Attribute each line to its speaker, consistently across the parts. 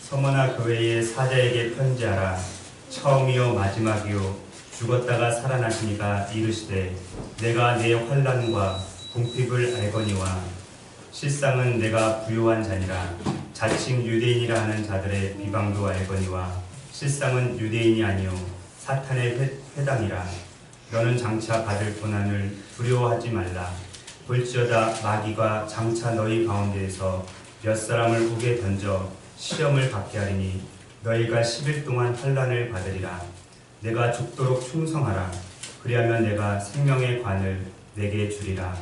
Speaker 1: 서머나 교회의 사자에게 편지하라. 처음이요 마지막이요 죽었다가 살아나시니가 이르시되 내가 내 환난과 궁핍을 알거니와 실상은 내가 부요한 자니라. 자칭 유대인이라 하는 자들의 비방도 알거니와 실상은 유대인이 아니요 사탄의 회당이라. 너는 장차 받을 고난을 두려워하지 말라. 볼지어다 마귀가 장차 너희 가운데에서 몇 사람을 우게 던져 시험을 받게 하리니 너희가 10일 동안 환난을 받으리라. 내가 죽도록 충성하라. 그리하면 내가 생명의 관을 내게 주리라.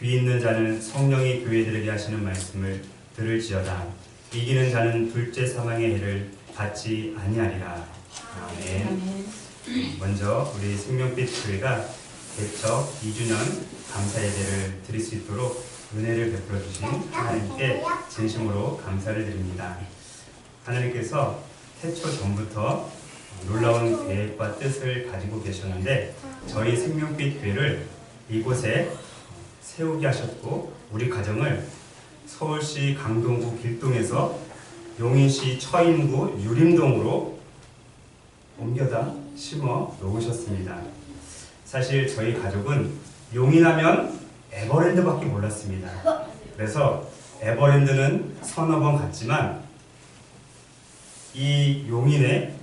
Speaker 1: 귀 있는 자는 성령이 교회들에게 하시는 말씀을 들을지어다. 이기는 자는 둘째 사망의 해를 받지 아니하리라. 아멘. 먼저 우리 생명빛 교회가 개척 2주년 감사 예배를 드릴 수 있도록 은혜를 베풀어 주신 하나님께 진심으로 감사를 드립니다. 하나님께서 태초 전부터 놀라운 계획과 뜻을 가지고 계셨는데 저희 생명빛 교회를 이곳에 세우게 하셨고 우리 가정을 서울시 강동구 길동에서 용인시 처인구 유림동으로 옮겨다 심어 놓으셨습니다. 사실 저희 가족은 용인하면 에버랜드밖에 몰랐습니다. 그래서 에버랜드는 서너 번 갔지만 이 용인에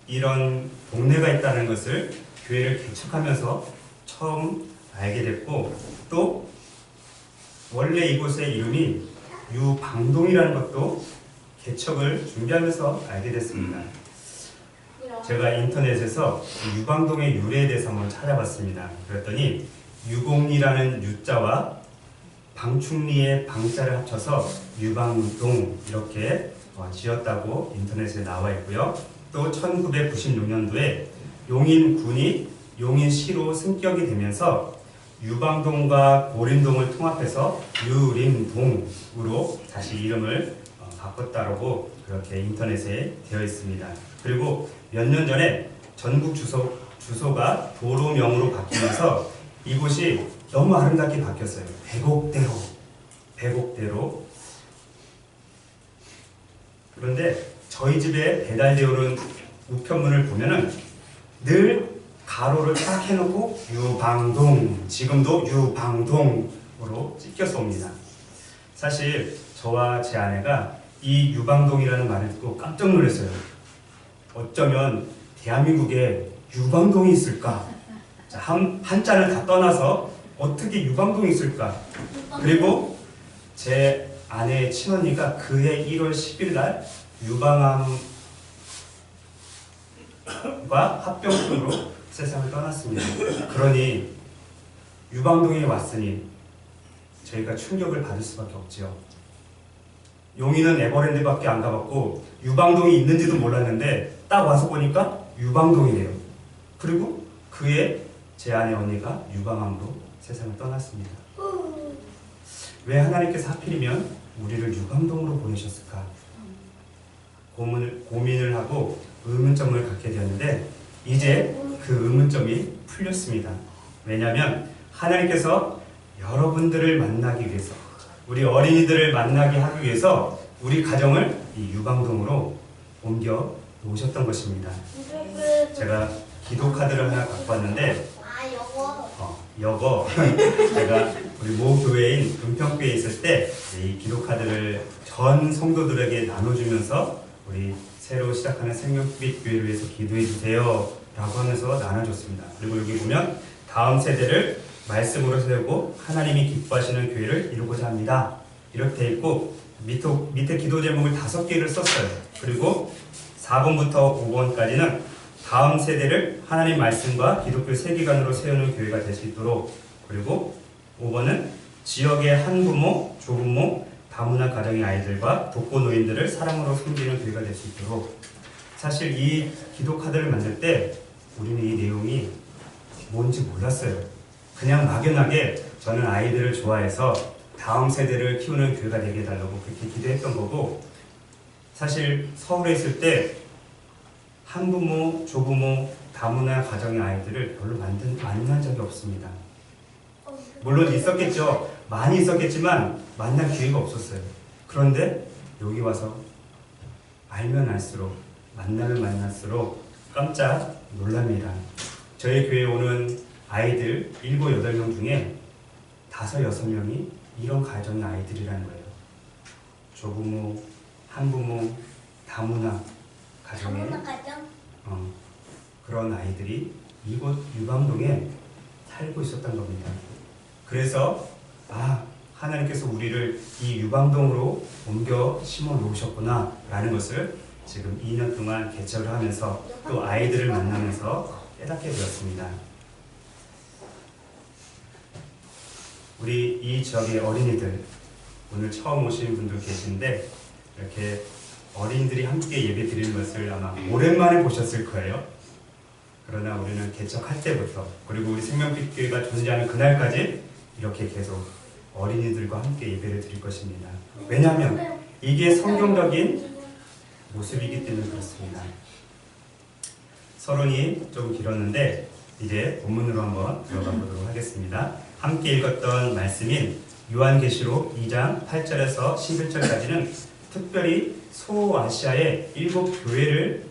Speaker 1: 이런 동네가 있다는 것을 교회를 개척하면서 처음 알게 됐고 또 원래 이곳의 이름이 유방동이라는 것도 개척을 준비하면서 알게 됐습니다. 제가 인터넷에서 유방동의 유래에 대해서 한번 찾아봤습니다. 그랬더니 유공리라는 유자와 방충리의 방자를 합쳐서 유방동 이렇게 지었다고 인터넷에 나와 있고요. 또 1996년도에 용인군이 용인시로 승격이 되면서 유방동과 고림동을 통합해서 유림동으로 다시 이름을 바꿨다고 그렇게 인터넷에 되어 있습니다. 그리고 몇 년 전에 전국 주소가 도로명으로 바뀌면서 이곳이 너무 아름답게 바뀌었어요. 백옥대로. 그런데 저희 집에 배달되어 오는 우편물을 보면은 늘 가로를 딱 해놓고 유방동, 지금도 유방동으로 찍혀서 옵니다. 사실 저와 제 아내가 이 유방동이라는 말을 듣고 깜짝 놀랐어요. 어쩌면 대한민국에 유방동이 있을까? 한자를 다 떠나서 어떻게 유방동이 있을까? 그리고 제 아내의 친언니가 그해 1월 10일 날 유방암과 합병증으로 세상을 떠났습니다. 그러니 유방동에 왔으니 저희가 충격을 받을 수밖에 없지요. 용인은 에버랜드밖에 안 가봤고 유방동이 있는지도 몰랐는데 딱 와서 보니까 유방동이래요. 그리고 그해 제 아내 언니가 유방암으로 세상을 떠났습니다. 왜 하나님께서 하필이면 우리를 유방동으로 보내셨을까? 고민을 하고 의문점을 갖게 되었는데 이제 그 의문점이 풀렸습니다. 왜냐하면 하나님께서 여러분들을 만나기 위해서 우리 어린이들을 만나게 하기 위해서 우리 가정을 이 유방동으로 옮겨 놓으셨던 것입니다. 제가 기도 카드를 하나 갖고 왔는데 여거 제가 우리 모 교회인 은평교회에 있을 때 이 기도 카드를 전 성도들에게 나눠주면서 우리 새로 시작하는 생명빛 교회를 위해서 기도해 주세요 라고 하면서 나눠줬습니다. 그리고 여기 보면 다음 세대를 말씀으로 세우고 하나님이 기뻐하시는 교회를 이루고자 합니다. 이렇게 되어 있고 밑에 기도 제목을 5개를 썼어요. 그리고 4번부터 5번까지는 다음 세대를 하나님 말씀과 기독교 세계관으로 세우는 교회가 될 수 있도록, 그리고 5번은 지역의 한부모, 조부모, 다문화 가정의 아이들과 독거 노인들을 사랑으로 섬기는 교회가 될 수 있도록. 사실 이 기도 카드를 만들 때 우리는 이 내용이 뭔지 몰랐어요. 그냥 막연하게 저는 아이들을 좋아해서 다음 세대를 키우는 교회가 되게 해달라고 그렇게 기도했던 거고, 사실 서울에 있을 때 한부모, 조부모, 다문화 가정의 아이들을 별로 만난 적이 없습니다. 물론 있었겠죠. 많이 있었겠지만 만날 기회가 없었어요. 그런데 여기 와서 알면 알수록, 만나면 만날수록 깜짝 놀랍니다. 저희 교회에 오는 아이들 7, 8명 중에 5, 6명이 이런 가정의 아이들이라는 거예요. 조부모, 한부모, 다문화 가정에
Speaker 2: 다문화 가정?
Speaker 1: 그런 아이들이 이곳 유방동에 살고 있었던 겁니다. 그래서 하나님께서 우리를 이 유방동으로 옮겨 심어 놓으셨구나 라는 것을 지금 2년 동안 개척을 하면서 또 아이들을 만나면서 깨닫게 되었습니다. 우리 이 지역의 어린이들, 오늘 처음 오신 분도 계신데 이렇게 어린이들이 함께 예배 드리는 것을 아마 오랜만에 보셨을 거예요. 그러나 우리는 개척할 때부터, 그리고 우리 생명빛 교회가 존재하는 그날까지 이렇게 계속 어린이들과 함께 예배를 드릴 것입니다. 왜냐하면 이게 성경적인 모습이기 때문에 그렇습니다. 서론이 좀 길었는데 이제 본문으로 한번 들어가 보도록 하겠습니다. 함께 읽었던 말씀인 요한계시록 2장 8절에서 11절까지는 특별히 소아시아의 7교회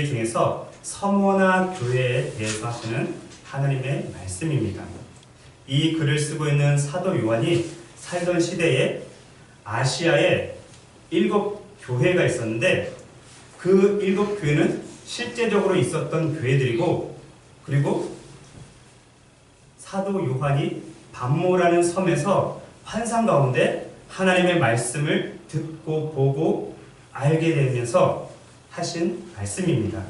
Speaker 1: 중에서 서머나 교회에 대해서 하시는 하나님의 말씀입니다. 이 글을 쓰고 있는 사도 요한이 살던 시대에 아시아에 7교회가 있었는데 그 7교회는 실제적으로 있었던 교회들이고, 그리고 사도 요한이 반모라는 섬에서 환상 가운데 하나님의 말씀을 듣고 보고 알게 되면서 하신 말씀입니다.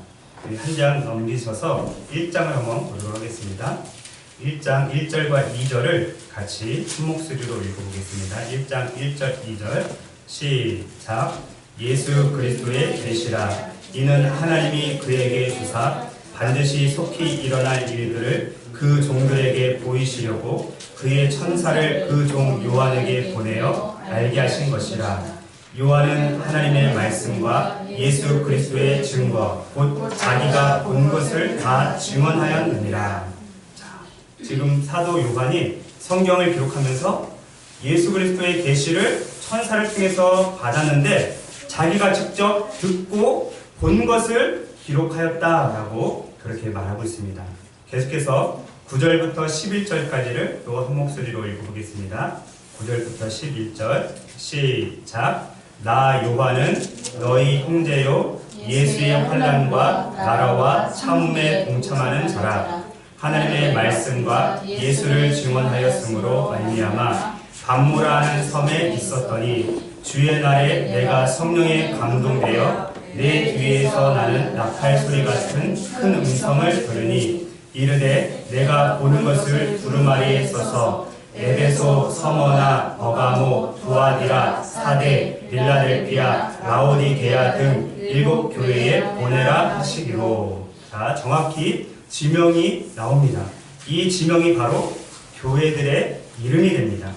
Speaker 1: 한 장 넘기셔서 1장을 한번 보도록 하겠습니다. 1장 1절과 2절을 같이 한 목소리로 읽어보겠습니다. 1장 1절 2절 시작. 예수 그리스도의 계시라. 이는 하나님이 그에게 주사 반드시 속히 일어날 일들을 그 종들에게 보이시려고 그의 천사를 그 종 요한에게 보내어 알게 하신 것이라. 요한은 하나님의 말씀과 예수 그리스도의 증거 곧 자기가 본 것을 다 증언하였느니라. 지금 사도 요한이 성경을 기록하면서 예수 그리스도의 계시를 천사를 통해서 받았는데 자기가 직접 듣고 본 것을 기록하였다라고 그렇게 말하고 있습니다. 계속해서 9절부터 11절까지를 또 한 목소리로 읽어보겠습니다. 9절부터 11절 시작. 나 요한은 너희 형제요 예수의 환난과 나라와 참음에 동참하는 자라. 하나님의 말씀과 예수를 증언하였으므로 말미암아 반모라 하는 섬에 있었더니 주의 날에 내가 성령에 감동되어 내 뒤에서 나는 나팔 소리 같은 큰 음성을 들으니 이르되 내가 보는 것을 두루마리에 써서 에베소, 서머나, 버가모, 두아디라, 사데, 빌라델피아, 라오디게아 등 7교회에 보내라 하시기로. 자, 정확히 지명이 나옵니다. 이 지명이 바로 교회들의 이름이 됩니다.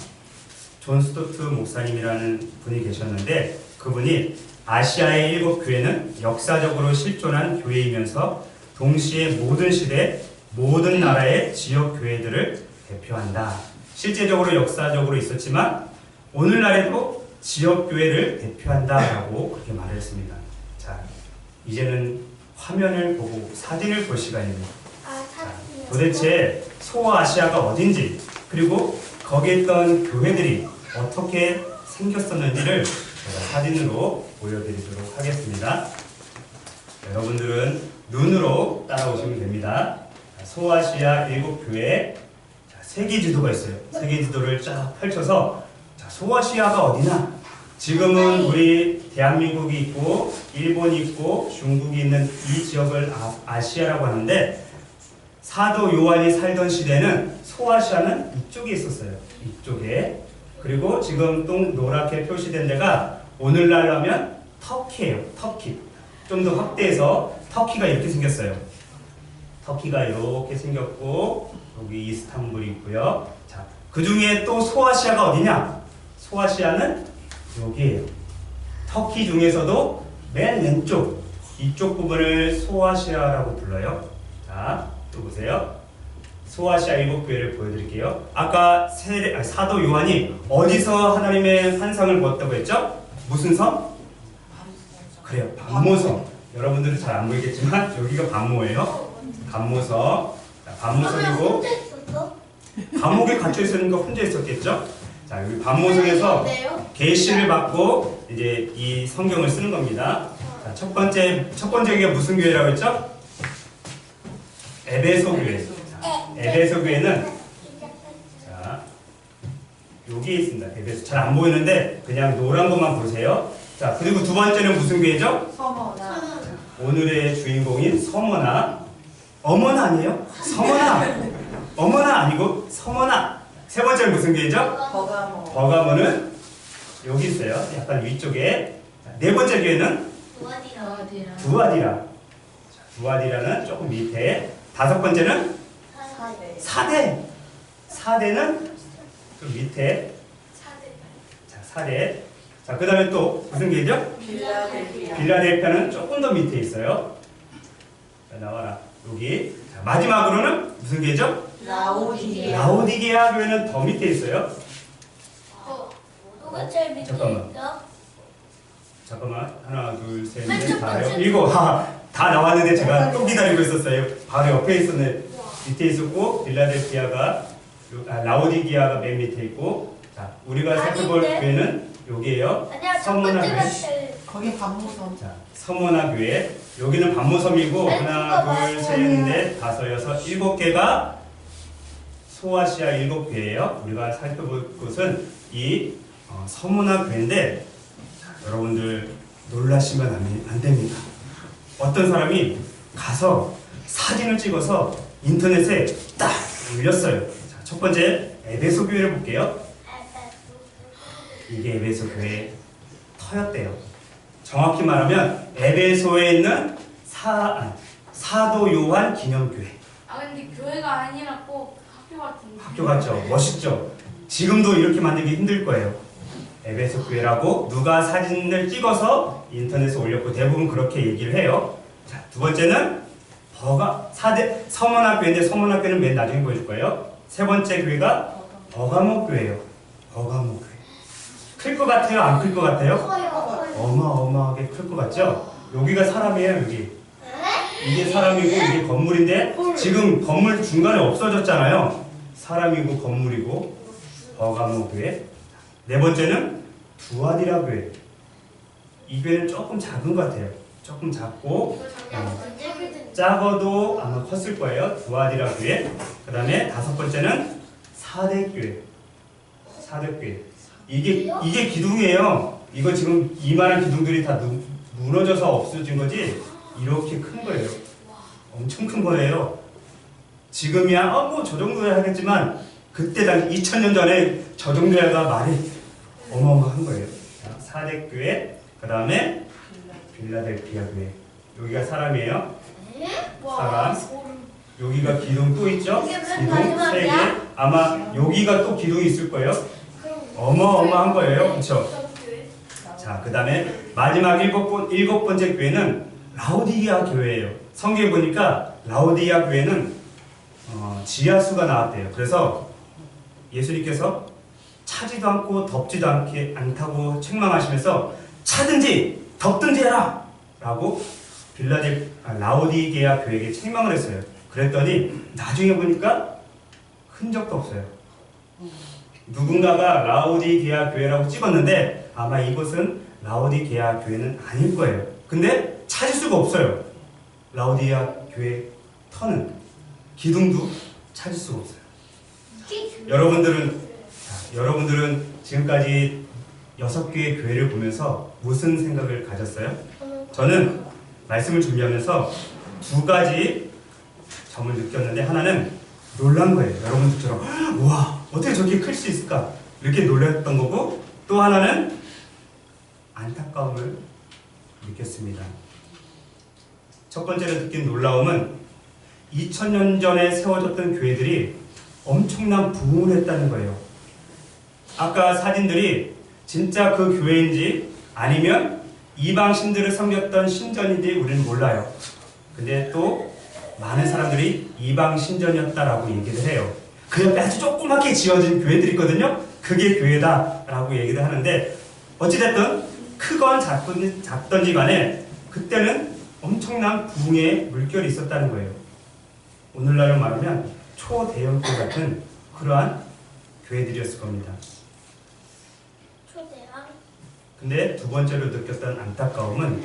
Speaker 1: 존 스토트 목사님이라는 분이 계셨는데 그분이 아시아의 7교회는 역사적으로 실존한 교회이면서 동시에 모든 시대, 모든 나라의 지역 교회들을 대표한다. 실제적으로 역사적으로 있었지만 오늘날에도 지역 교회를 대표한다라고 그렇게 말했습니다. 자, 이제는 화면을 보고 사진을 볼 시간입니다. 자, 도대체 소아시아가 어딘지 그리고 거기에 있던 교회들이 어떻게 생겼었는지를 제가 사진으로 보여드리도록 하겠습니다. 여러분들은 눈으로 따라오시면 됩니다. 소아시아 7교회 세계 지도가 있어요. 세계 지도를 쫙 펼쳐서 소아시아가 어디나? 지금은 우리 대한민국이 있고 일본이 있고 중국이 있는 이 지역을 아시아라고 하는데 사도 요한이 살던 시대는 소아시아는 이쪽에 있었어요. 이쪽에. 그리고 지금 동 노랗게 표시된 데가 오늘날로 하면 터키예요. 터키. 좀 더 확대해서 터키가 이렇게 생겼어요. 터키가 이렇게 생겼고 여기 이스탄불이 있고요. 자, 그 중에 또 소아시아가 어디냐? 소아시아는 여기에요. 터키 중에서도 맨 왼쪽 이쪽 부분을 소아시아라고 불러요. 자, 또 보세요. 소아시아 7교회를 보여드릴게요. 아까 사도 요한이 어디서 하나님의 환상을 보았다고 했죠? 무슨 섬? 그래요. 반모섬. 여러분들은 잘 안 보이겠지만 여기가 반모예요. 반모섬. 자, 반모섬이고 감옥에 갇혀 있으니까 혼자 있었겠죠? 자, 여기 반모섬에서 계시를 받고 이제 이 성경을 쓰는 겁니다. 자, 첫 번째 교회가 무슨 교회라고 했죠? 에베소 교회. 자, 에베소 교회는 자, 여기에 있습니다. 에베소 잘 안 보이는데 그냥 노란 것만 보세요. 자, 그리고 두 번째는 무슨 교회죠?
Speaker 2: 서머나.
Speaker 1: 오늘의 주인공인 서머나. 어머나 아니에요? 서머나. 어머나 아니고 서머나. 세 번째는 무슨 교회죠?
Speaker 2: 버가모.
Speaker 1: 버가모는 여기 있어요. 약간 위쪽에. 네 번째 교회는 두아디라. 자, 두아디라는 조금 밑에. 다섯 번째는 사대. 사대는 좀 밑에. 자, 사대. 자, 그 다음에 또 무슨 교회죠?
Speaker 2: 빌라델피아.
Speaker 1: 빌라델피아는 조금 더 밑에 있어요. 자, 나와라. 여기. 자, 마지막으로는 무슨 교회죠?
Speaker 2: 라오디게아.
Speaker 1: 라오디게아 교회는 더 밑에 있어요.
Speaker 3: 누가 제일 밑에
Speaker 1: 잠깐만.
Speaker 3: 있어?
Speaker 1: 잠깐만. 하나, 둘, 셋,
Speaker 3: 맨
Speaker 1: 넷,
Speaker 3: 첫
Speaker 1: 다,
Speaker 3: 번째.
Speaker 1: 일곱. 다 나왔는데 제가 또 기다리고 있었어요. 바로 옆에 있었네. 밑에 있었고 빌라델피아가 라오디게아가 맨 밑에 있고. 자, 우리가 살펴볼
Speaker 3: 아닌데?
Speaker 1: 교회는 여기에요.
Speaker 3: 아니야, 첫
Speaker 1: 서문화
Speaker 3: 번째가
Speaker 1: 교회.
Speaker 3: 제일
Speaker 2: 거기 반모섬.
Speaker 1: 자, 서문화 교회. 여기는 반모섬이고
Speaker 3: 네,
Speaker 1: 하나,
Speaker 3: 그거
Speaker 1: 둘, 셋,
Speaker 3: 맞아요.
Speaker 1: 넷, 다섯, 여섯, 일곱 개가 소아시아 일곱 교회예요. 우리가 살펴볼 곳은 이 서문화 교회인데 자, 여러분들 놀라시면 안 됩니다. 어떤 사람이 가서 사진을 찍어서 인터넷에 딱 올렸어요. 자, 첫 번째 에베소 교회를 볼게요. 이게 에베소 교회의 터였대요. 정확히 말하면 에베소에 있는 사도 요한 기념교회.
Speaker 4: 아 근데 교회가 아니라 꼭 학교 같은데.
Speaker 1: 학교 같죠? 멋있죠? 지금도 이렇게 만들기 힘들 거예요. 에베소 교회라고 누가 사진을 찍어서 인터넷에 올렸고 대부분 그렇게 얘기를 해요. 자, 두 번째는 서문화 교회인데 서문화 교회는 맨 나중에 보여줄 거예요. 세 번째 교회가 버가모 교회예요. 버가모 교회. 클 것 같아요? 안 클 것 같아요? 어마어마하게 클 것 같죠? 여기가 사람이에요. 여기. 이게 사람이고 이게 건물인데 지금 건물 중간에 없어졌잖아요. 사람이고 건물이고 버가모 교회. 네 번째는 두아디라 교회. 이 교회는 조금 작은 것 같아요. 조금 작고 작아도 아마 컸을 거예요. 두아디라 교회. 그 다음에 다섯 번째는 사대 교회. 사대 교회. 이게 기둥이에요. 이거 지금 이만한 기둥들이 다 무너져서 없어진 거지. 이렇게 큰 거예요. 엄청 큰 거예요. 지금이야 뭐 저 정도야 하겠지만 그때 당시 2000년 전에 저 정도야가 말이 어마어마한 거예요. 자, 사대교회, 그 다음에 빌라델피아 교회. 여기가 사람이에요. 사람. 여기가 기둥 또 있죠? 기둥 3개. 아마 여기가 또 기둥이 있을 거예요. 어마어마한 거예요. 그렇죠? 자, 그 다음에 마지막 일곱 번째 교회는 라오디게아 교회예요. 성경에 보니까 라오디게아 교회는 지하수가 나왔대요. 그래서 예수님께서 차지도 않고 덥지도 않다고 책망하시면서 차든지 덥든지 해라! 라고 라오디게아 교회에게 책망을 했어요. 그랬더니 나중에 보니까 흔적도 없어요. 누군가가 라오디게아 교회라고 찍었는데 아마 이곳은 라오디게아 교회는 아닐 거예요. 근데 찾을 수가 없어요. 라오디게아 교회 터는 기둥도 찾을 수가 없어요. 여러분들은 지금까지 6개의 교회를 보면서 무슨 생각을 가졌어요? 저는 말씀을 준비하면서 두 가지 점을 느꼈는데 하나는 놀란 거예요. 여러분들처럼 우와 어떻게 저렇게 클 수 있을까? 이렇게 놀랐던 거고 또 하나는 안타까움을 느꼈습니다. 첫 번째로 느낀 놀라움은 2000년 전에 세워졌던 교회들이 엄청난 부흥을 했다는 거예요. 아까 사진들이 진짜 그 교회인지 아니면 이방 신들을 섬겼던 신전인지 우리는 몰라요. 근데 또 많은 사람들이 이방 신전이었다라고 얘기를 해요. 그 옆에 아주 조그맣게 지어진 교회들이 있거든요. 그게 교회다라고 얘기를 하는데 어찌됐든 크건 작던지 간에 그때는 엄청난 부흥의 물결이 있었다는 거예요. 오늘날로 말하면 초대형교 같은 그러한 교회들이었을 겁니다.
Speaker 3: 초대형?
Speaker 1: 근데 두 번째로 느꼈던 안타까움은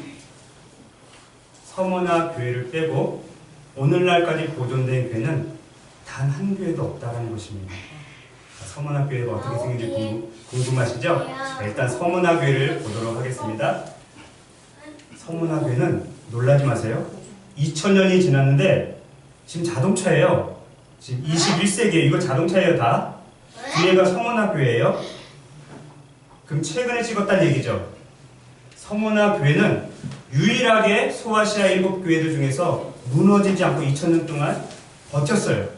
Speaker 1: 서머나 교회를 빼고 오늘날까지 보존된 교회는 단 한 교회도 없다는 것입니다. 서머나 교회가 어떻게 생긴지 궁금하시죠? 자, 일단 서머나 교회를 보도록 하겠습니다. 서머나 교회는 놀라지 마세요. 2000년이 지났는데 지금 자동차예요. 지금 21세기에 이거 자동차예요 다. 뒤에가 서머나 교회예요. 그럼 최근에 찍었다는 얘기죠. 서머나 교회는 유일하게 소아시아 7교회들 중에서 무너지지 않고 2000년 동안 버텼어요.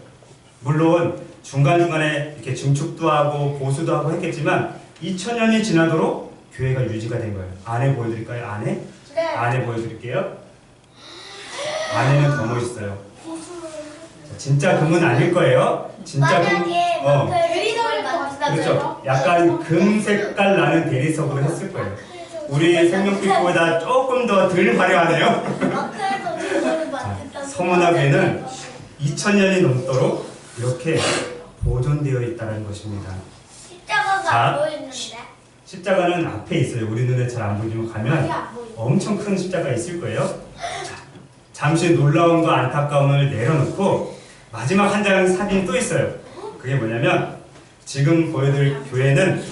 Speaker 1: 물론 중간중간에 이렇게 증축도 하고 보수도 하고 했겠지만 2000년이 지나도록 교회가 유지가 된 거예요. 안에 보여드릴까요? 안에?
Speaker 3: 네.
Speaker 1: 안에 보여드릴게요. 안에는 더 멋있어요. 자, 진짜 금은 아닐 거예요. 진짜 금.
Speaker 3: 만약에
Speaker 4: 대리석을 만든다면
Speaker 1: 그렇죠. 약간 금 색깔 나는 대리석으로 했을 거예요. 우리 생명빛보다 조금 더 덜 화려하네요.
Speaker 3: 마크에서 그거를
Speaker 1: 자,
Speaker 3: 만든다고.
Speaker 1: 서머나 교회는 2000년이 넘도록 이렇게 보존되어 있다는 것입니다.
Speaker 3: 십자가가
Speaker 1: 자.
Speaker 3: 안 보이는데.
Speaker 1: 십자가는 앞에 있어요. 우리 눈에 잘 안 보이지만 가면 엄청 큰 십자가 있을 거예요. 자, 잠시 놀라움과 안타까움을 내려놓고 마지막 한 장 사진이 또 있어요. 그게 뭐냐면 지금 보여드릴 교회는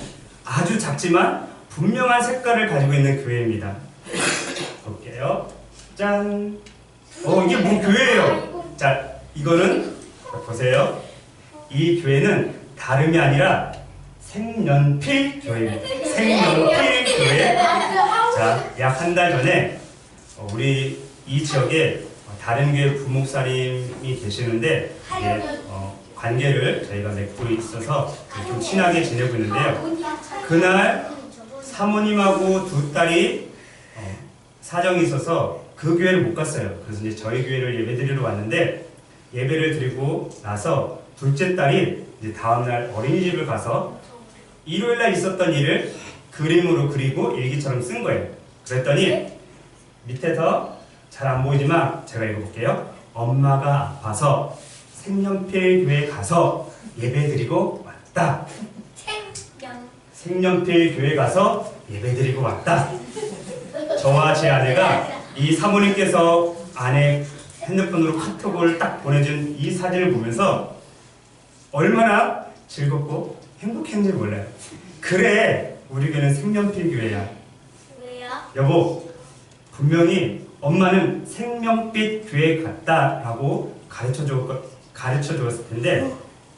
Speaker 1: 아주 작지만 분명한 색깔을 가지고 있는 교회입니다. 볼게요. 짠! 이게 뭐 교회예요? 자, 이거는 보세요. 이 교회는 다름이 아니라 색연필 교회입니다. 색연필 교회. 자, 약 한 달 전에 우리 이 지역에 다른 교회 부목사님이 계시는데 관계를 저희가 맺고 있어서 좀 친하게 지내고 있는데요. 그날 사모님하고 두 딸이 사정이 있어서 그 교회를 못 갔어요. 그래서 이제 저희 교회를 예배드리러 왔는데 예배를 드리고 나서 둘째 딸이 이제 다음날 어린이집을 가서 일요일날 있었던 일을 그림으로 그리고 일기처럼 쓴 거예요. 그랬더니 밑에서 잘 안 보이지만 제가 읽어볼게요. 엄마가 아파서 색연필 교회 가서 예배드리고 왔다. 색연필 교회 가서 예배드리고 왔다. 저와 제 아내가 이 사모님께서 아내 핸드폰으로 카톡을 딱 보내준 이 사진을 보면서 얼마나 즐겁고 행복했는지 몰라요. 그래, 우리 교회는 색연필 교회야.
Speaker 3: 왜요?
Speaker 1: 여보, 분명히 엄마는 생명빛 교회 같다라고 가르쳐 주었을 텐데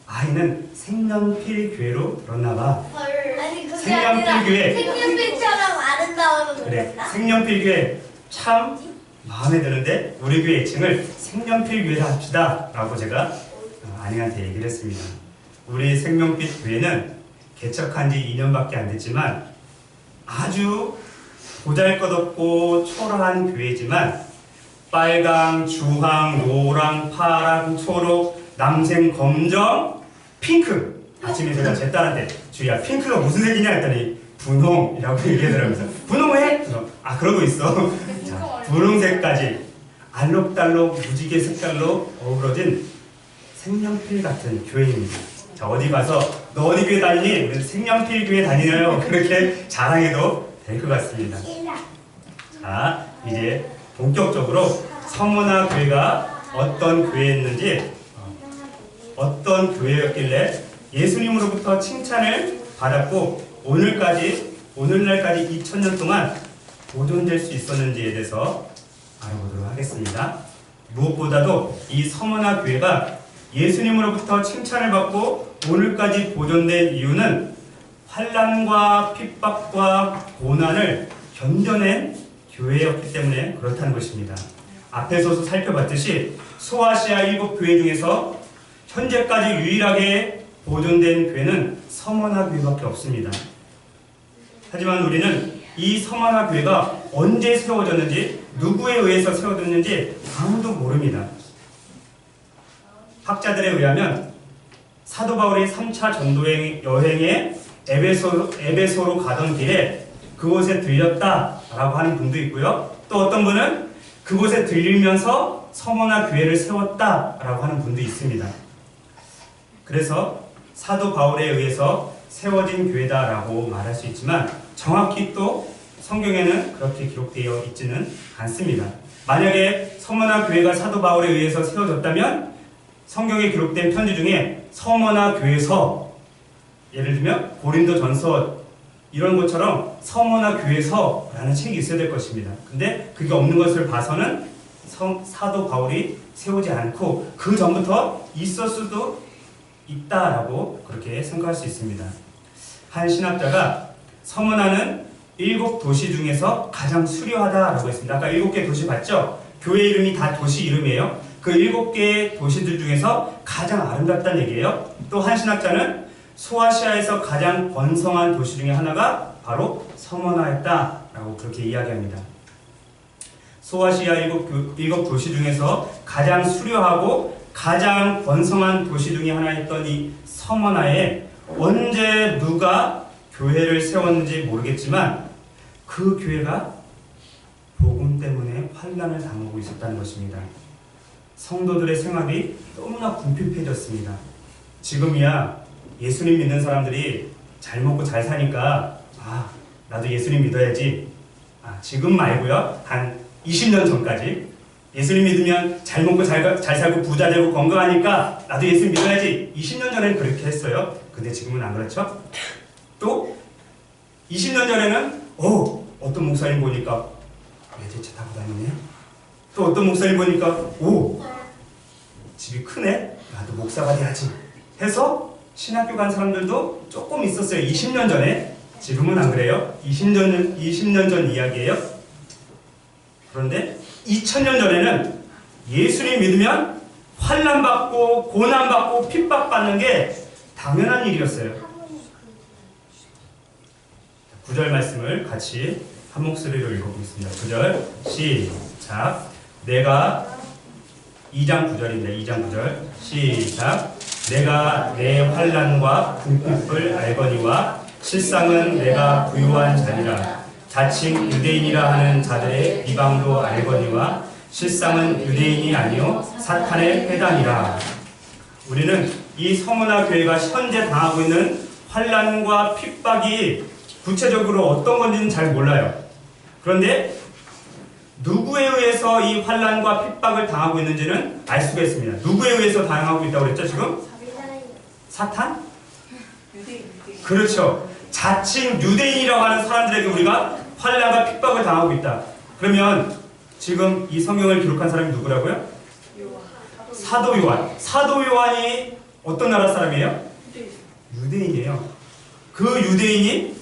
Speaker 1: 아이는 색연필 교회로 들었나 봐.
Speaker 3: 아니 그게
Speaker 1: 색연필
Speaker 3: 아니라
Speaker 1: 교회.
Speaker 3: 색연필처럼 아름다워서
Speaker 1: 그래,
Speaker 3: 그랬나?
Speaker 1: 색연필 교회 참 마음에 드는데 우리 교회 애칭을 색연필 교회라 합시다 라고 제가 아내한테 얘기를 했습니다. 우리 생명빛 교회는 개척한 지 2년밖에 안 됐지만 아주 보잘것없고 초라한 교회지만 빨강, 주황, 노랑, 파랑, 초록, 남색, 검정, 핑크. 아침에 제가 제 딸한테 주희야 핑크가 무슨 색이냐 했더니 분홍이라고 얘기하더라고요. 분홍해? 그러고 있어. 자, 분홍색까지 알록달록 무지개 색깔로 어우러진 색연필 같은 교회입니다. 자, 어디 가서 너 어디 교회 다니니? 우리 색연필 교회 다니나요? 그렇게 자랑해도 될 것 같습니다. 자, 이제 본격적으로 서머나 교회가 어떤 교회였는지, 어떤 교회였길래 예수님으로부터 칭찬을 받았고 오늘날까지 2000년 동안 보존될 수 있었는지에 대해서 알아보도록 하겠습니다. 무엇보다도 이 서머나 교회가 예수님으로부터 칭찬을 받고 오늘까지 보존된 이유는 환난과 핍박과 고난을 견뎌낸 교회였기 때문에 그렇다는 것입니다. 앞에서도 살펴봤듯이 소아시아 7교회 중에서 현재까지 유일하게 보존된 교회는 서머나 교회밖에 없습니다. 하지만 우리는 이 서머나 교회가 언제 세워졌는지 누구에 의해서 세워졌는지 아무도 모릅니다. 학자들에 의하면 사도 바울이 3차 전도 여행에 에베소로 가던 길에 그곳에 들렸다라고 하는 분도 있고요. 또 어떤 분은 그곳에 들리면서 성호나 교회를 세웠다라고 하는 분도 있습니다. 그래서 사도 바울에 의해서 세워진 교회다라고 말할 수 있지만 정확히 또 성경에는 그렇게 기록되어 있지는 않습니다. 만약에 서머나 교회가 사도 바울에 의해서 세워졌다면 성경에 기록된 편지 중에 서머나 교회서, 예를 들면 고린도전서 이런 것처럼 서머나 교회서라는 책이 있어야 될 것입니다. 근데 그게 없는 것을 봐서는 사도 바울이 세우지 않고 그 전부터 있을 수도 있다라고 그렇게 생각할 수 있습니다. 한 신학자가 서머나는 7도시 중에서 가장 수려하다라고 했습니다. 아까 7개 도시 봤죠? 교회 이름이 다 도시 이름이에요. 그 7개의 도시들 중에서 가장 아름답다는 얘기예요. 또 한 신학자는 소아시아에서 가장 번성한 도시 중에 하나가 바로 서머나였다라고 그렇게 이야기합니다. 소아시아 7 도시 중에서 가장 수려하고 가장 번성한 도시 중에 하나였던 이 서머나에 언제 누가 교회를 세웠는지 모르겠지만 그 교회가 복음 때문에 환난을 당하고 있었다는 것입니다. 성도들의 생활이 너무나 궁핍해졌습니다. 지금이야 예수님 믿는 사람들이 잘 먹고 잘 사니까 나도 예수님 믿어야지. 지금 말고요. 한 20년 전까지 예수님 믿으면 잘 먹고 잘 살고 부자 되고 건강하니까 나도 예수님 믿어야지. 20년 전에는 그렇게 했어요. 근데 지금은 안 그렇죠? 또 20년 전에는 어떤 목사님 보니까 외제차 타고 다니네. 또 어떤 목사님 보니까 집이 크네. 나도 목사가 돼야지 해서 신학교 간 사람들도 조금 있었어요. 20년 전에. 지금은 안 그래요. 20년 전 이야기예요. 그런데 2000년 전에는 예수님 믿으면 환난받고 고난받고 핍박받는 게 당연한 일이었어요. 9절 말씀을 같이 한 목소리로 읽어보겠습니다. 9절 시작. 내가 2장 9절입니다. 2장 9절 시작. 내가 내 환난과 궁핍을 알거니와 실상은 내가 부유한 자니라. 자칭 유대인이라 하는 자들의 이방도 알거니와 실상은 유대인이 아니요 사탄의 회당이라. 우리는 이 서머나 교회가 현재 당하고 있는 환난과 핍박이 구체적으로 어떤 건지는 잘 몰라요. 그런데 누구에 의해서 이 환난과 핍박을 당하고 있는지는 알 수가 있습니다. 누구에 의해서 당하고 있다고 그랬죠 지금? 사탄? 그렇죠. 자칭 유대인이라고 하는 사람들에게 우리가 환난과 핍박을 당하고 있다. 그러면 지금 이 성경을 기록한 사람이 누구라고요? 사도 요한. 사도 요한이 어떤 나라 사람이에요? 유대인이에요. 그 유대인이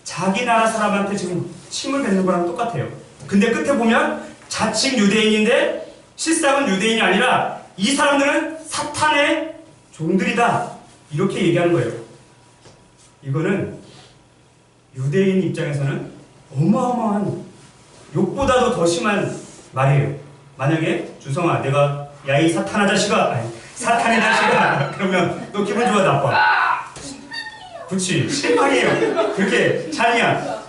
Speaker 1: 자기 나라 사람한테 지금 침을 뱉는 거랑 똑같아요. 근데 끝에 보면 자칭 유대인인데 실상은 유대인이 아니라 이 사람들은 사탄의 종들이다. 이렇게 얘기하는 거예요. 이거는 유대인 입장에서는 어마어마한 욕보다도 더 심한 말이에요. 만약에 주성아 내가 야 이 사탄아 자식아 사탄의 자식아 그러면 너 기분 좋아 나빠? 그렇지 실망이에요. 그렇게 잔이야.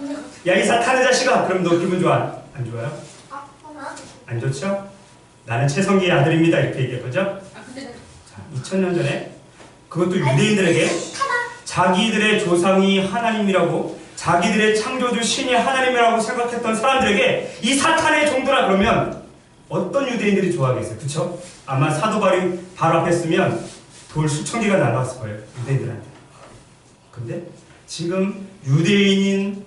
Speaker 1: 야 이 사탄의 자식아 그럼 너 기분 좋아? 안 좋아요? 안 좋죠? 나는 최성기의 아들입니다 이렇게 얘기했죠? 2000년 전에 그것도 유대인들에게 자기들의 조상이 하나님이라고 자기들의 창조주 신이 하나님이라고 생각했던 사람들에게 이 사탄의 종들아 그러면 어떤 유대인들이 좋아하겠어요? 그쵸? 아마 사도 바울이 바로 앞에 쓰면 돌 수천 개가 날아왔을 거예요. 유대인들한테. 근데 지금 유대인인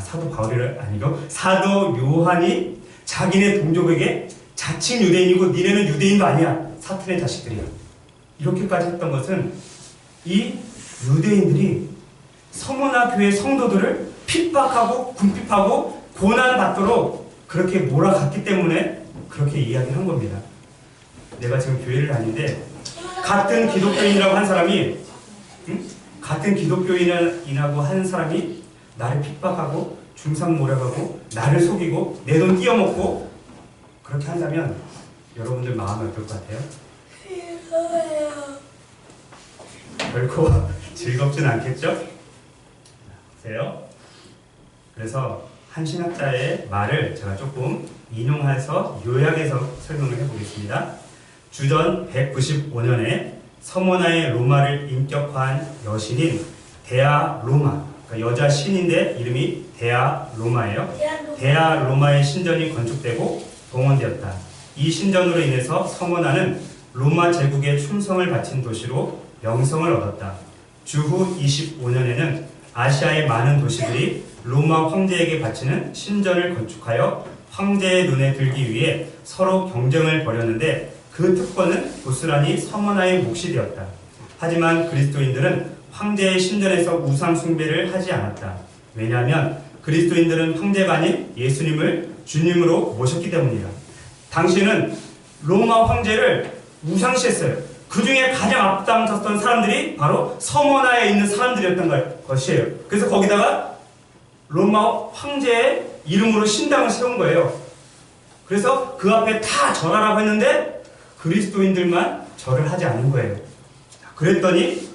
Speaker 1: 사도 바울이 아니고 사도 요한이 자기네 동족에게 자칭 유대인이고 니네는 유대인도 아니야. 사탄의 자식들이야. 이렇게까지 했던 것은 이 유대인들이 서머나 교회 성도들을 핍박하고 궁핍하고 고난받도록 그렇게 몰아갔기 때문에 그렇게 이야기한 겁니다. 내가 지금 교회를 다니는데 같은 기독교인이라고 한 사람이 같은 기독교인이라고 한 사람이 나를 핍박하고 중상 몰아가고 나를 속이고 내 돈 띄어먹고 그렇게 한다면 여러분들 마음이 어떨 것 같아요? 결코 즐겁진 않겠죠? 보세요. 그래서 한 신학자의 말을 제가 조금 인용해서 요약해서 설명을 해보겠습니다. 주전 195년에 서모나의 로마를 인격화한 여신인 데아 로마, 그러니까 여자 신인데 이름이 데아 로마예요. 데아 로마의 신전이 건축되고 봉헌되었다. 이 신전으로 인해서 서모나는 로마 제국에 충성을 바친 도시로 명성을 얻었다. 주후 25년에는 아시아의 많은 도시들이 로마 황제에게 바치는 신전을 건축하여 황제의 눈에 들기 위해 서로 경쟁을 벌였는데 그 특권은 고스란히 서모나의 몫이 되었다. 하지만 그리스도인들은 황제의 신전에서 우상 숭배를 하지 않았다. 왜냐하면 그리스도인들은 황제가 아닌 예수님을 주님으로 모셨기 때문이다. 당시에는 로마 황제를 우상시했어요. 그 중에 가장 앞장섰던 사람들이 바로 서모나에 있는 사람들이었던 것이에요. 그래서 거기다가 로마 황제의 이름으로 신당을 세운 거예요. 그래서 그 앞에 다 절하라고 했는데 그리스도인들만 절을 하지 않은 거예요. 그랬더니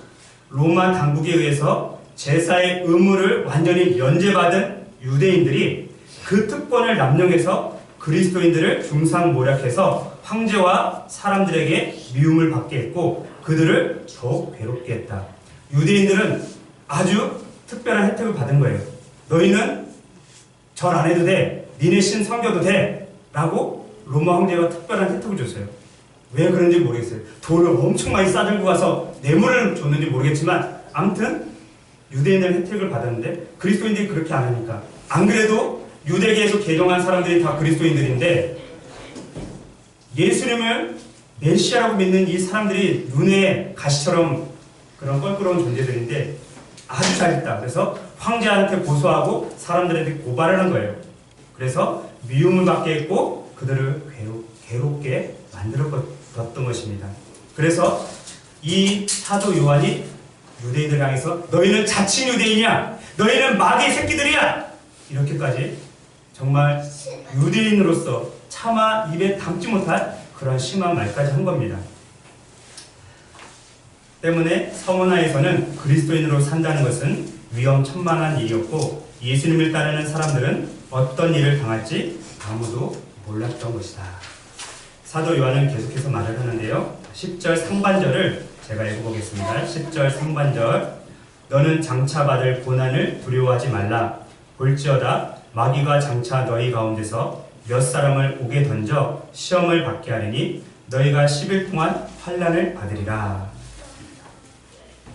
Speaker 1: 로마 당국에 의해서 제사의 의무를 완전히 면제받은 유대인들이 그 특권을 남용해서 그리스도인들을 중상모략해서 황제와 사람들에게 미움을 받게 했고 그들을 더욱 괴롭게 했다. 유대인들은 아주 특별한 혜택을 받은 거예요. 너희는 절 안 해도 돼. 니네 신 섬겨도 돼. 라고 로마 황제가 특별한 혜택을 줬어요. 왜 그런지 모르겠어요. 돈을 엄청 많이 싸들고 가서 뇌물을 줬는지 모르겠지만 아무튼 유대인들은 혜택을 받았는데 그리스도인들이 그렇게 안 하니까. 안 그래도 유대계에서 개종한 사람들이 다 그리스도인들인데 예수님을 메시아라고 믿는 이 사람들이 눈에 가시처럼 그런 껄끄러운 존재들인데 아주 잘했다. 그래서 황제한테 고소하고 사람들한테 고발을 한 거예요. 그래서 미움을 받게 했고 그들을 괴롭게 만들었던 것입니다. 그래서 이 사도 요한이 유대인들 향해서 너희는 자칭 유대인이야. 너희는 마귀의 새끼들이야. 이렇게까지 정말 유대인으로서 차마 입에 담지 못할 그런 심한 말까지 한 겁니다. 때문에 서모나에서는 그리스도인으로 산다는 것은 위험천만한 일이었고 예수님을 따르는 사람들은 어떤 일을 당할지 아무도 몰랐던 것이다. 사도 요한은 계속해서 말을 하는데요. 10절 상반절을 제가 읽어보겠습니다. 10절 상반절 너는 장차 받을 고난을 두려워하지 말라. 볼지어다 마귀가 장차 너희 가운데서 몇 사람을 옥에 던져 시험을 받게 하리니 너희가 10일 동안 환난을 받으리라.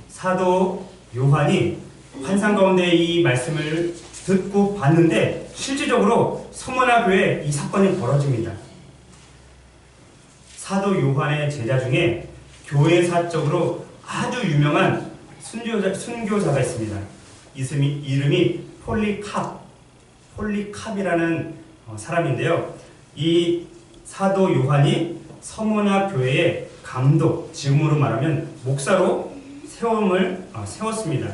Speaker 1: 사도 요한이 환상 가운데 이 말씀을 듣고 봤는데 실질적으로 서모나 교회에 이 사건이 벌어집니다. 사도 요한의 제자 중에 교회사적으로 아주 유명한 순교자가 있습니다. 이름이 폴리캅이라는 사람인데요. 이 사도 요한이 서모나 교회의 감독, 지금으로 말하면 목사로 세웠습니다.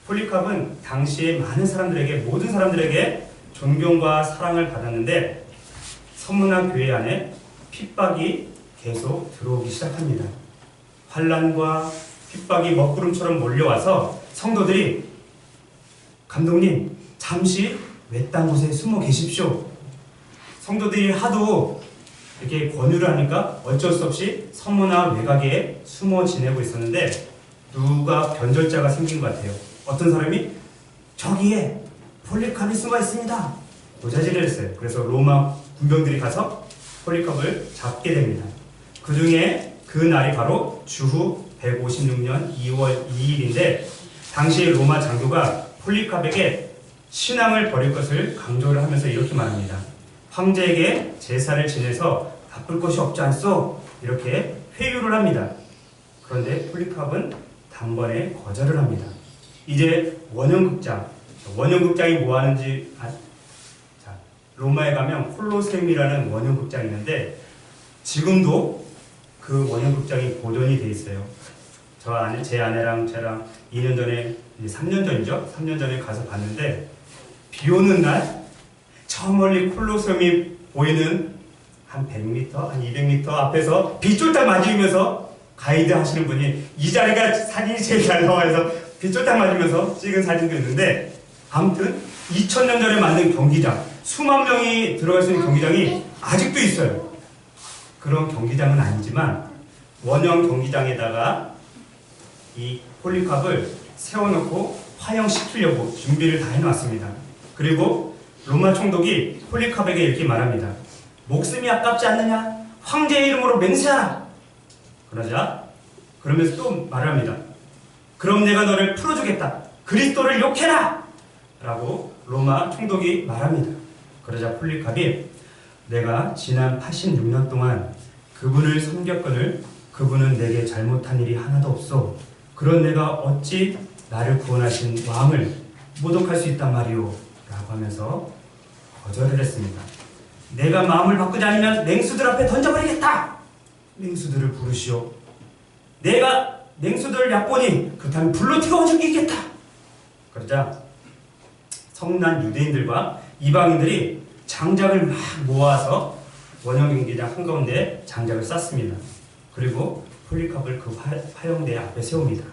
Speaker 1: 폴리캅은 당시에 많은 사람들에게, 모든 사람들에게 존경과 사랑을 받았는데 서모나 교회 안에 핍박이 계속 들어오기 시작합니다. 환난과 핍박이 먹구름처럼 몰려와서 성도들이 감독님 잠시 외딴 곳에 숨어 계십시오. 성도들이 하도 이렇게 권유를 하니까 어쩔 수 없이 서모나 외곽에 숨어 지내고 있었는데 누가 변절자가 생긴 것 같아요. 어떤 사람이 저기에 폴리캅이 숨어 있습니다. 고자질을 했어요. 그래서 로마 군병들이 가서 폴리캅을 잡게 됩니다. 그 중에 그 날이 바로 주후 156년 2월 2일인데 당시 로마 장교가 폴리캅에게 신앙을 버릴 것을 강조를 하면서 이렇게 말합니다. 황제에게 제사를 지내서 바쁠 것이 없지 않소? 이렇게 회유를 합니다. 그런데 폴리캅은 단번에 거절을 합니다. 이제 원형극장이 뭐 하는지 로마에 가면 콜로세움이라는 원형극장이 있는데 지금도 그 원형극장이 보존이 돼 있어요. 제 아내랑 저랑 2년 전에, 3년 전이죠? 3년 전에 가서 봤는데 비 오는 날 저 멀리 콜로세움이 보이는 한 100m, 한 200m 앞에서 비 쫄딱 맞으면서 가이드 하시는 분이 이 자리가 사진이 제일 잘 나와서 비 쫄딱 맞으면서 찍은 사진도 있는데 아무튼 2000년 전에 만든 경기장, 수만 명이 들어갈 수 있는 경기장이 아직도 있어요. 그런 경기장은 아니지만 원형 경기장에다가 이 폴리캅을 세워놓고 화형시키려고 준비를 다 해놨습니다. 그리고 로마 총독이 폴리캅에게 이렇게 말합니다. 목숨이 아깝지 않느냐? 황제의 이름으로 맹세하라. 그러면서 또 말합니다. 그럼 내가 너를 풀어주겠다. 그리스도를 욕해라! 라고 로마 총독이 말합니다. 그러자 폴리캅이 내가 지난 86년 동안 그분을 섬겼거늘 그분은 내게 잘못한 일이 하나도 없소. 그런 내가 어찌 나를 구원하신 왕을 모독할 수 있단 말이오. 라고 하면서 거절을 했습니다. 내가 마음을 바꾸지 않으면 맹수들 앞에 던져버리겠다. 맹수들을 부르시오. 내가 맹수들을 얕보니 그렇다면 불로 태워 죽이겠다. 그러자 성난 유대인들과 이방인들이 장작을 막 모아서 원형 경기장 한가운데 장작을 쌌습니다. 그리고 폴리캅을 그 화형대 앞에 세웁니다.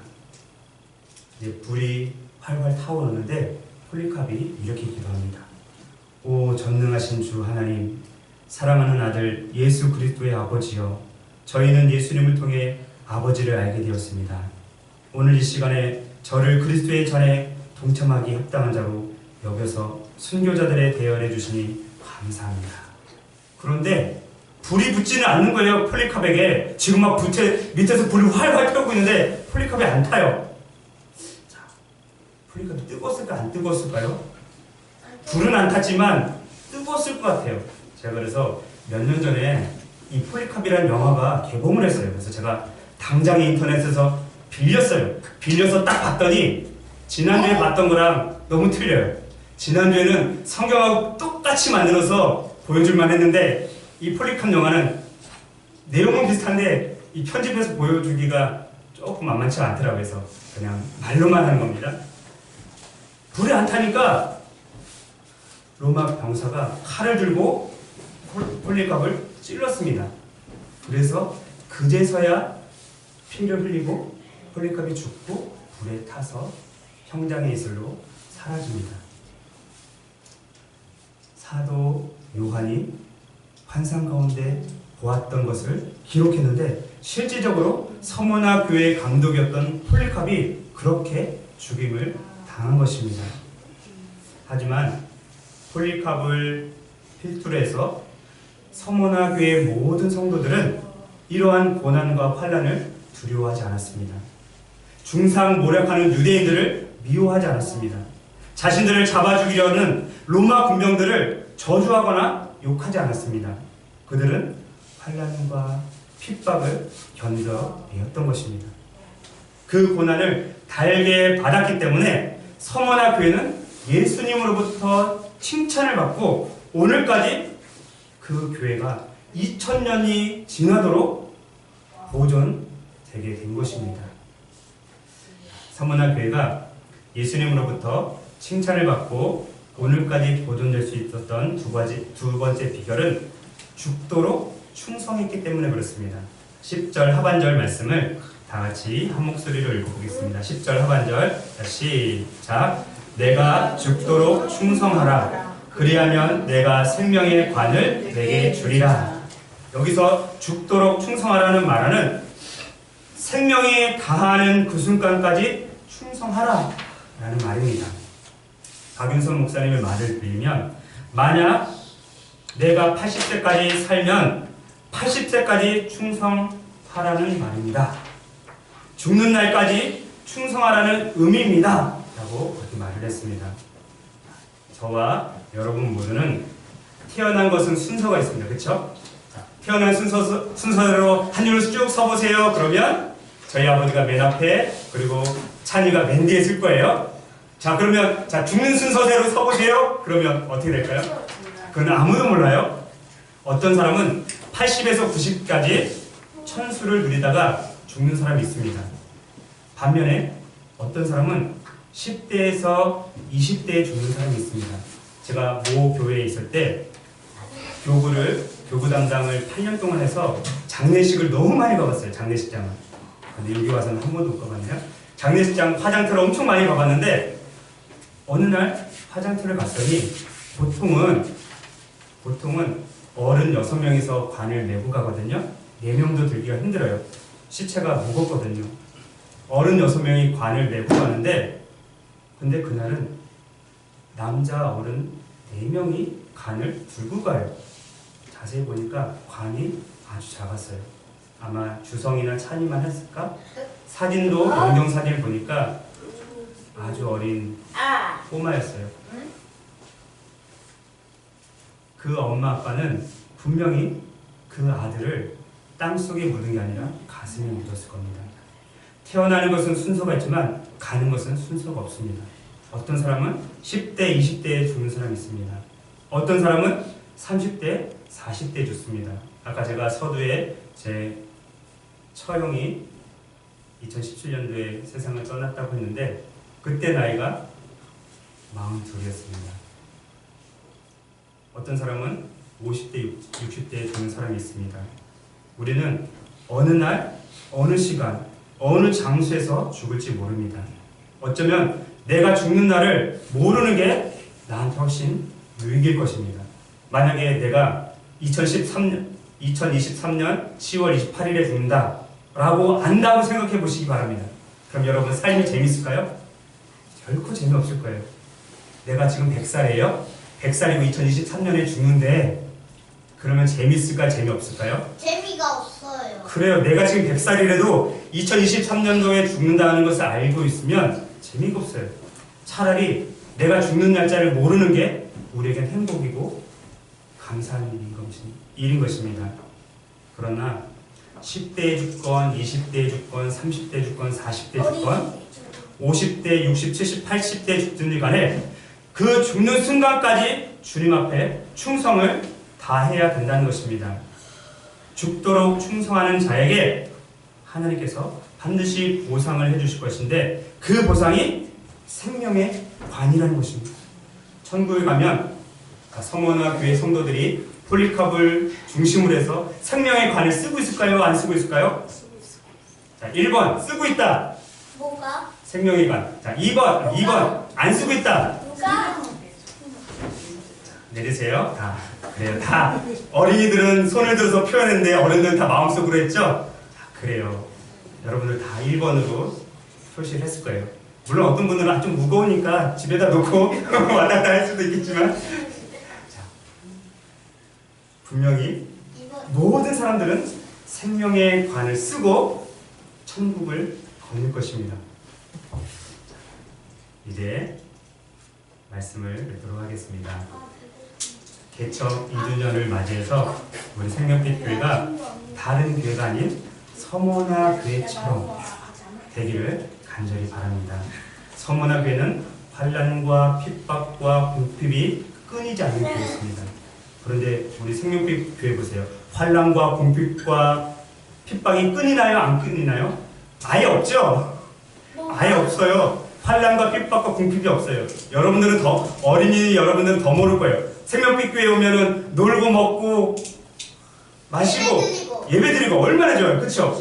Speaker 1: 이제 불이 활활 타오르는데 폴리캅이 이렇게 기도합니다. 오 전능하신 주 하나님, 사랑하는 아들 예수 그리스도의 아버지여, 저희는 예수님을 통해 아버지를 알게 되었습니다. 오늘 이 시간에 저를 그리스도의 잔에 동참하기 합당한 자로 여겨서 순교자들의 대열해 주시니 감사합니다. 그런데 불이 붙지는 않는 거예요. 폴리캅에게. 지금 막 밑에서 불을 활활 태우고 있는데 폴리캅이 안 타요. 자, 폴리캅이 뜨거웠을까 안 뜨거웠을까요? 불은 안 탔지만 뜨거웠을 것 같아요. 제가 그래서 몇 년 전에 이 폴리캅이라는 영화가 개봉을 했어요. 그래서 제가 당장 인터넷에서 빌렸어요. 빌려서 딱 봤더니 지난주에 봤던 거랑 너무 틀려요. 지난주에는 성경하고 똑같이 만들어서 보여줄만 했는데 이 폴리캅 영화는 내용은 비슷한데 이 편집해서 보여주기가 조금 만만치 않더라고요. 그래서 그냥 말로만 하는 겁니다. 불이 안 타니까 로마 병사가 칼을 들고 폴리캅을 찔렀습니다. 그래서 그제서야 피를 흘리고 폴리캅이 죽고 불에 타서 형장의 이슬로 사라집니다. 사도 요한이 환상 가운데 보았던 것을 기록했는데 실질적으로 서머나 교회의 감독이었던 폴리캅이 그렇게 죽임을 당한 것입니다. 하지만 폴리캅을 필두로 해서 서머나 교회의 모든 성도들은 이러한 고난과 환난을 두려워하지 않았습니다. 중상모략하는 유대인들을 미워하지 않았습니다. 자신들을 잡아 죽이려는 로마 군병들을 저주하거나 욕하지 않았습니다. 그들은 환난과 핍박을 견뎌내었던 것입니다. 그 고난을 달게 받았기 때문에 서머나 교회는 예수님으로부터 칭찬을 받고 오늘까지 그 교회가 2000년이 지나도록 보존되게 된 것입니다. 서머나 교회가 예수님으로부터 칭찬을 받고 오늘까지 보존될 수 있었던 두 번째 비결은 죽도록 충성했기 때문에 그렇습니다. 10절 하반절 말씀을 다 같이 한 목소리로 읽어보겠습니다. 10절 하반절 시작. 내가 죽도록 충성하라. 그리하면 내가 생명의 관을 내게 주리라. 여기서 죽도록 충성하라는 말은 생명이 다하는 그 순간까지 충성하라 라는 말입니다. 박윤선 목사님의 말을 빌리면 만약 내가 80세까지 살면 80세까지 충성하라는 말입니다. 죽는 날까지 충성하라는 의미입니다. 라고 그렇게 말을 했습니다. 저와 여러분 모두는 태어난 것은 순서가 있습니다. 그렇죠? 태어난 순서대로 한 줄로 쭉 서보세요. 그러면 저희 아버지가 맨 앞에 그리고 찬이가 맨 뒤에 쓸 거예요. 자 그러면 죽는 순서대로 서보세요. 그러면 어떻게 될까요? 그건 아무도 몰라요. 어떤 사람은 80에서 90까지 천수를 누리다가 죽는 사람이 있습니다. 반면에 어떤 사람은 10대에서 20대에 죽는 사람이 있습니다. 제가 모 교회에 있을 때 교구 담당을 8년 동안 해서 장례식을 너무 많이 가봤어요. 장례식장을. 근데 여기 와서는 한 번도 못 가봤네요. 장례식장 화장터를 엄청 많이 가봤는데 어느 날 화장터를 갔더니 보통은 어른 6명이서 관을 메고 가거든요. 4명도 들기가 힘들어요. 시체가 무겁거든요. 어른 6명이 관을 메고 가는데, 근데 그날은 남자 어른 4명이 관을 들고 가요. 자세히 보니까 관이 아주 작았어요. 아마 주성이나 찬이만 했을까? 사진도 영정사진을 보니까 아주 어린 꼬마였어요. 그 엄마 아빠는 분명히 그 아들을 땅속에 묻은 게 아니라 가슴에 묻었을 겁니다. 태어나는 것은 순서가 있지만 가는 것은 순서가 없습니다. 어떤 사람은 10대, 20대에 죽는 사람이 있습니다. 어떤 사람은 30대, 40대에 죽습니다. 아까 제가 서두에 제 처형이 2017년도에 세상을 떠났다고 했는데 그때 나이가 42이었습니다. 어떤 사람은 50대, 60대에 죽는 사람이 있습니다. 우리는 어느 날, 어느 시간, 어느 장소에서 죽을지 모릅니다. 어쩌면 내가 죽는 날을 모르는 게 나한테 훨씬 유익일 것입니다. 만약에 내가 2023년 10월 28일에 죽는다 라고 안다고 생각해 보시기 바랍니다. 그럼 여러분 삶이 재밌을까요? 결코 재미없을 거예요. 내가 지금 100살이에요. 100살이고 2023년에 죽는데 그러면 재밌을까 재미없을까요?
Speaker 3: 재미가 없어요.
Speaker 1: 그래요. 내가 지금 100살이라도 2023년도에 죽는다는 것을 알고 있으면 재미가 없어요. 차라리 내가 죽는 날짜를 모르는 게 우리에겐 행복이고 감사한 일인 것입니다. 그러나 10대에 죽건 20대에 죽건 30대에 죽건 40대에 죽건 50대, 60, 70, 80대에 죽든지 간에 그 죽는 순간까지 주님 앞에 충성을 다해야 된다는 것입니다. 죽도록 충성하는 자에게 하나님께서 반드시 보상을 해주실 것인데 그 보상이 생명의 관이라는 것입니다. 천국에 가면 서머나 교회 성도들이 폴리캅을 중심으로 해서 생명의 관을 쓰고 있을까요? 안 쓰고 있을까요? 자, 1번 쓰고 있다.
Speaker 3: 뭐가?
Speaker 1: 생명의 관. 자, 2번 안 쓰고 있다.
Speaker 3: 누가?
Speaker 1: 내리세요. 다. 그래요. 다. 어린이들은 손을 들어서 표현했는데 어른들은 다 마음속으로 했죠? 자, 그래요. 여러분들 다 1번으로 표시를 했을 거예요. 물론 어떤 분들은 좀 무거우니까 집에다 놓고 왔다 갔다 할 수도 있겠지만 자, 분명히 모든 사람들은 생명의 관을 쓰고 천국을 거닐 것입니다. 이제 말씀을 읽도록 하겠습니다. 개척 2주년을 맞이해서 우리 생명빛 교회가 다른 교회가 아닌 서머나 교회처럼 되기를 간절히 바랍니다. 서머나 교회는 환난과 핍박과 궁핍이 끊이지 않는 교회였습니다. 그런데 우리 생명빛 교회 보세요. 환난과 궁핍과 핍박이 끊이나요? 안 끊이나요? 아예 없죠? 아예 없어요. 환난과 핍박과 궁핍이 없어요. 여러분들은 어린이 여러분들은 더 모를 거예요. 생명빛 교회 오면은 놀고 먹고 마시고 예배드리고 얼마나 좋아요. 그렇죠?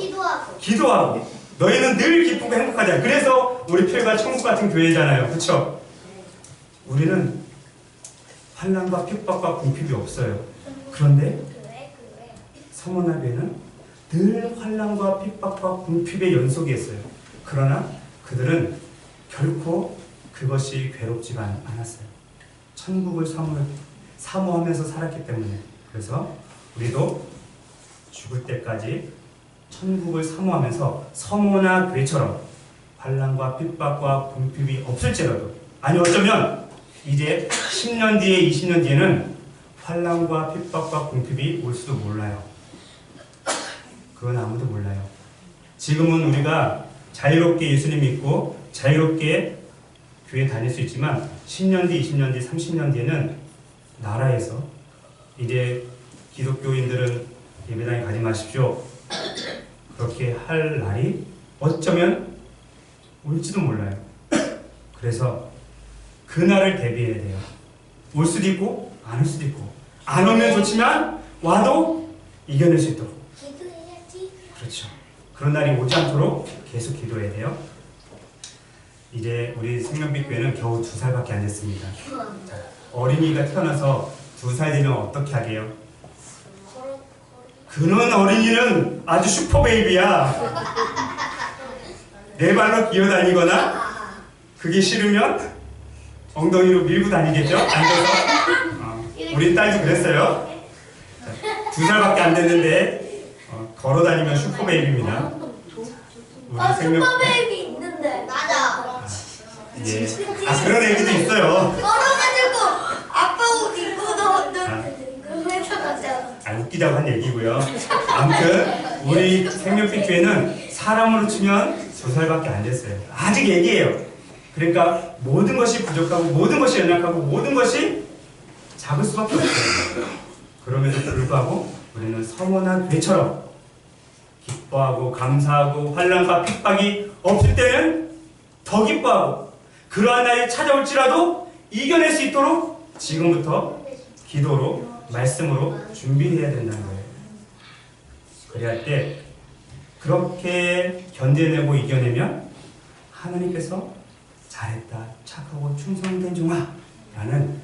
Speaker 1: 기도하고 너희는 늘 기쁘고 행복하잖아요. 그래서 우리 교회가 천국 같은 교회잖아요. 그렇죠? 우리는 환난과 핍박과 궁핍이 없어요. 그런데 서머나 교회는 늘 환난과 핍박과 궁핍의 연속이었어요. 그러나 그들은 결코 그것이 괴롭지가 않았어요. 천국을 사모하면서 살았기 때문에. 그래서 우리도 죽을 때까지 천국을 사모하면서 서머나 교회처럼 환난과 핍박과 궁핍이 없을지라도, 아니 어쩌면 이제 10년 뒤에 20년 뒤에는 환난과 핍박과 궁핍이 올 수도 몰라요. 그건 아무도 몰라요. 지금은 우리가 자유롭게 예수님 믿고 자유롭게 교회 다닐 수 있지만 10년 뒤, 20년 뒤, 30년 뒤에는 나라에서 이제 기독교인들은 예배당에 가지 마십시오. 그렇게 할 날이 어쩌면 올지도 몰라요. 그래서 그날을 대비해야 돼요. 올 수도 있고 안 올 수도 있고, 안 오면 좋지만 와도 이겨낼 수 있도록.
Speaker 3: 기도해야지.
Speaker 1: 그렇죠. 그런 날이 오지 않도록 계속 기도해야 돼요. 이제 우리 생명빛 교회는 겨우 2살밖에 안 됐습니다. 어린이가 태어나서 2살 되면 어떻게 하게요? 그런 어린이는 아주 슈퍼 베이비야. 네 발로 기어다니거나 그게 싫으면 엉덩이로 밀고 다니겠죠? 앉아서. 우리 딸도 그랬어요. 2살밖에 안 됐는데 걸어다니면 슈퍼 베이비입니다. 우리
Speaker 3: 슈퍼베이비 있는데. 맞아.
Speaker 1: 예. 그런 애기도 있어요.
Speaker 3: 걸어가지고 아빠 옷 입고 나왔는데
Speaker 1: 웃기자고 한 얘기고요. 아무튼 우리 생명빛 교회는 사람으로 치면 2살밖에 안 됐어요. 아직 애기예요. 그러니까 모든 것이 부족하고 모든 것이 연약하고 모든 것이 작을 수밖에 없어요. 그럼에도 불구하고 우리는 성원한 배처럼 기뻐하고 감사하고 환난과 핍박이 없을 때는 더 기뻐하고 그러한 날이 찾아올지라도 이겨낼 수 있도록 지금부터 기도로 말씀으로 준비해야 된다는 거예요. 그래야 할 때 그렇게 견뎌내고 이겨내면 하나님께서 잘했다, 착하고 충성된 종아 라는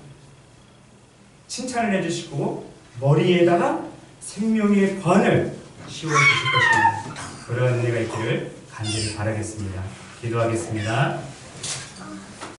Speaker 1: 칭찬을 해주시고 머리에다가 생명의 관을 씌워주실 것입니다. 그런 은혜가 있기를 간절히 바라겠습니다. 기도하겠습니다.